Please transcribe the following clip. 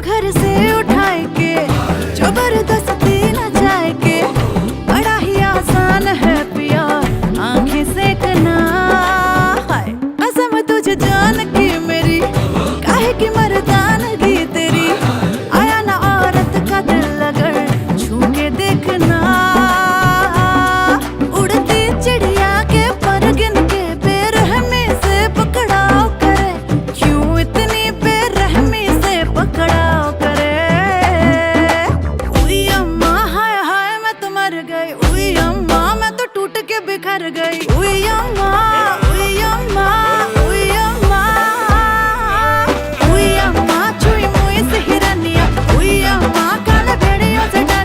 घर से उठाए के जबरदस्ती न जाए के, बड़ा ही आसान है पिया आंखें सेकना। हाय कसम तुझे जान की मेरी, काहे की मर्दानगी तेरी, आया ना औरत का दिल अगर छू के देखना। उड़ती चिड़िया के पर गिन के बेरहमी से पकड़ाओ करे, क्यों इतनी बेरहमी से पकड़ाओ करे। उई अम्मा हाय हाय मैं तो मर गई, उई अम्मा मैं तो टूट के बिखर गई। उई अम्मा उई अम्मा उई अम्मा, उई अम्मा छुई मुई से हिरनिया, उई अम्मा काले भेड़ियों से डर